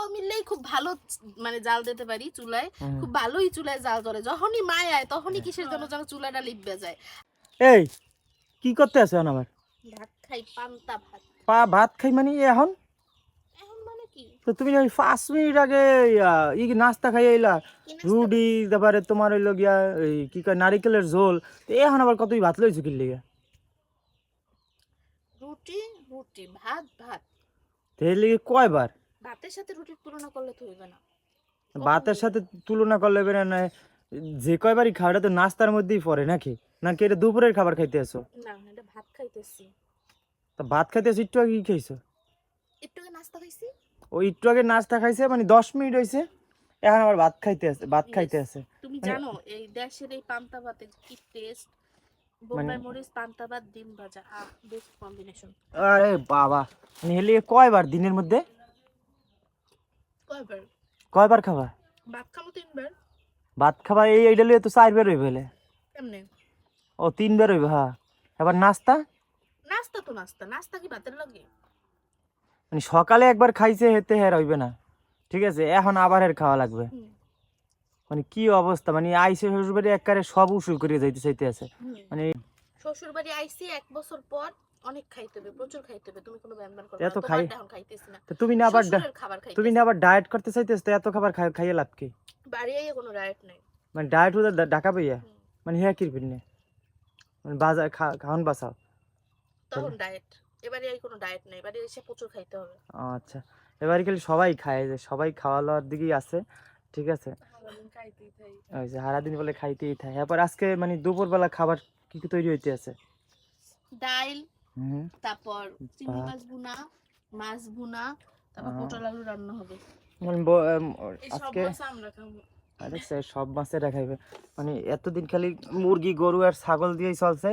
পাও মিললেই খুব ভালো মানে জাল দিতে পারি চুলায়, খুব ভালোই চুলায় জাল ধরে। যখনই মায় আয় তখনই কিসের জন্য যেন চুলাটা লিপবে যায়। এই কি করতে আছো আমার? ভাত খাই, পান্তা ভাত। ভাত খাই মানে এখন? এখন মানে কি? তো তুমি ওই 5 মিনিট আগে নাস্তা খাই এলা, কি নাস্তা রুটি, করছি? তারপরে তোমার হইলো গিয়া এই কি কয় নারিকেলের ঝোল। তো এখন আবার কতই ভাত লইছো কি লিগা? রুটি রুটি, ভাত ভাত। তো এর লিগে কয়বার? ভাতের সাথে রুটির তুলনা করলে তো হইবে না। ভাতের সাথে তুলনা করলে বেরে না? যে কয়বারই খাওয়াটা তো নাস্তার মধ্যেই পড়ে নাকি? নাকি এটা দুপুরের খাবার খাইতে আসো? না এটা ভাত খাইতেছি। তা ভাত খাইতে আসো, একটু আগে কি খাইছো? একটু আগে নাস্তা খাইছি। ওই একটু আগে নাস্তা খাইছে মানে 10 মিনিট হয়েছে, এখন আবার ভাত খাইতে আছে, ভাত Yes. খাইতে আছে। তুমি মানে জানো এই দেশের এই পান্তা ভাতের কি টেস্ট? মানে বোম্বাই মরিচ, পান্তা ভাত, ডিম ভাজা, বেস্ট কম্বিনেশন। আরে বাবা, মানে এর লিগে কয়বার দিনের মধ্যে? কয়বার? কয়বার খাবা? ভাত খাবো 3 বার। ভাত খাবা এইটা লিয়ে তো 4 বার হইবে হলে। কেমনে? ও 3 বার হইবে, হ্যাঁ। এবার নাস্তা নাস্তা তো নাস্তা, নাস্তা কি ভাতের লাগে? মানে সকালে একবার খাইছে হেতে হের হইবে না, ঠিক আছে? এখন আবার এর খাওয়া লাগবে। হুম, মানে কি অবস্থা, মানে আইসে শ্বশুরবাড়ি একবারে সব উসুল করিয়ে যাইতে চাইতে আছে। হুম। মানে শ্বশুর বাড়ি আইছি 1 বছর পর, অনেক খাইতে হবে, প্রচুর খাইতে হবে। তুমি কোনো ব্যায়াম করবে এত না, খাই, তোমারটা এখন খাইতেছি না। তো তুমি না আবার শ্বশুরের খাবার তুমি খাইতেছি। না আবার ডায়েট করতে চাইতেছ, তো এত খাবার খাইয়ে লাভ কি? বাড়ি আইয়ে কোনো ডায়েট নাই। মানে ডায়েট হতে ঢাকা পাইয়া হুম, মানে হ্যাঁ কি না, মানে বাজার খাওয়ান বাঁচাও। তখন ডায়েট। এবারে এই কোনো ডায়েট নাই, এবারে এসে প্রচুর খাইতে হবে। আচ্ছা, এবারে খালি সবাই খায়, যে সবাই খাওয়া দাওয়ার দিকেই আছে, ঠিক আছে? সারাদিন খাইতেই থাই। ওই যে সারাদিন বলে খাইতেই থাকে। এরপর আজকে মানে দুপুরবেলা খাবার কি কি তৈরি হইতে আছে? ডাইল, হুম, তারপর চিংড়ি ভাত, মাছ ভুনা, মাছ ভুনা, তারপর আহ, পটল আলু রান্না হবে। মানে এই সব আজকে মাছ আমরা খাবো। আরে সব মাছেরা খাইবে? মানে এতদিন খালি মুরগি গরু আর ছাগল দিয়েই চলছে,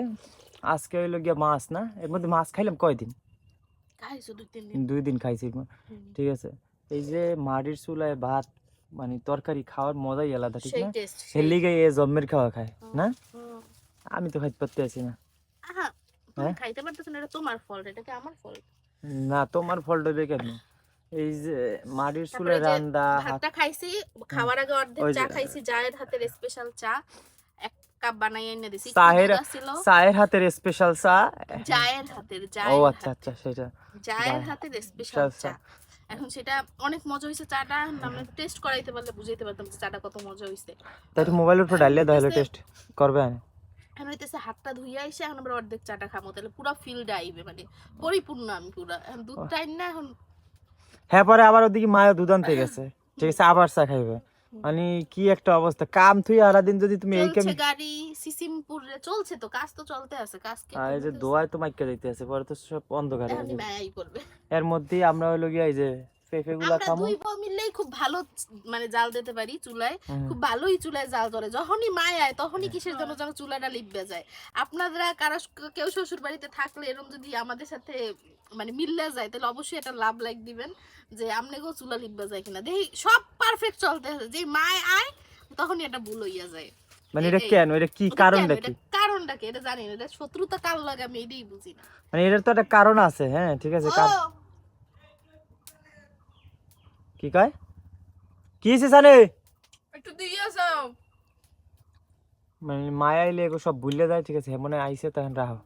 আজকে হইলো গিয়া মাছ। না, এর মধ্যে মাছ খাইলাম কয়দিন? খাইছো 2-3 দিন। 2 দিন খাইছি। হুম, ঠিক আছে, এই যে মাটির চুলায় ভাত মানে তরকারি খাওয়ার মজাই আলাদা, ঠিক সেই না? টেস্ট এর সেই। লিগে এ জম্মের খাওয়া খায় না, হুম। আমি তো খাইতে পারতে আছি না। আহা, তুমি হ্যাঁ, খাইতে পারতেছো না, এটা তোমার ফল্ট, এটা কি আমার ফল্ট? না তোমার ফল্ট হইবে কেন? এই যে মাটির তারপরে চুলায় যে রান্দা হাত, ভাতটা খাইছি, খাওয়ার আগে অর্ধেক ওই চা যে খাইছি, জায়ের হাতের স্পেশাল চা 1 কাপ বানাই এনে দিছি, একটু চায়ের, দুধ ছিল। চায়ের হাতের স্পেশাল চা। জায়ের হাতের, ও জায়ের আচ্ছা আচ্ছা, হাতের, সেটা জায়ের হাতের স্পেশাল চা। চা। এখন সেটা অনেক মজা হয়েছে চাটা, আমরা টেস্ট করাইতে পারলে বুঝাইতে পারতাম যে চাটা কত মজা হয়েছে। তাই একটু মোবাইলের উপর এখন ডালিয়ে তাহলে হইতেছে, টেস্ট করবে। এখন হইতেছে হাতটা ধুইয়া এসে এখন আমরা অর্ধেক চাটা খামো, তাহলে পুরো ফিলটা আইবে, মানে পরিপূর্ণ আমি পুরা। এখন দুধটা আইন না এখন। হ্যাঁ, পরে আবার ওদিকে মায়ের দুধ আনতে গেছে, ঠিক হুম, আছে? আবার চা খাইবে। হুম। মানে কি একটা অবস্থা, কাম তুই সারাদিন যদি তুমি এই চলছে কাম। গাড়ি, সিসিমপুরে চলছে তো, কাজ তো চলতে আছে, কাজ কে আর এই যে কমতেছে? দোয়ায় তো মাইকা যাইতে আছে, পরে তো সব অন্ধকার হয়ে এখনই যাবে। মায়াই করবে। এর মধ্যেই আমরা হইলো গিয়া এই যে পেঁপে গুলা আমরা খামু। 2 বউ মিললেই খুব ভালো মানে জাল দিতে পারি চুলায়, হুম। খুব ভালোই চুলায় জাল ধরে। যখনই মায় আয় তখনই কিসের জন্য যেন চুলাটা লিপবে যায়। আপনারা কারো কেউ শ্বশুর বাড়িতে থাকলে এরকম যদি আমাদের সাথে মানে মিললে যায়, তাহলে অবশ্যই এটা লাভ লাইক দিবেন যে আমনেগো চুলা লিপবে যায় কিনা। দেখি সব পারফেক্ট চলতে আছে, যে মায় আয় তখনই এটা ভুল হইয়া যায়। মানে এই এটা এই কেন, এটা কি ওটা কেন, কারণটা এটা কি? কারণটা কি এটা জানি না, এটা শত্রুতা কার লাগে আমি এটাই বুঝি না। মানে এটার তো একটা কারণ আছে, হ্যাঁ, ঠিক আছে? ও কি কয়, কি হয়েছে জানে? একটু দিয়ে যাও। মানে মায়া আইলে এগো সব ভুলে যায়, ঠিক আছে? মনে আইসে তখন রাহো।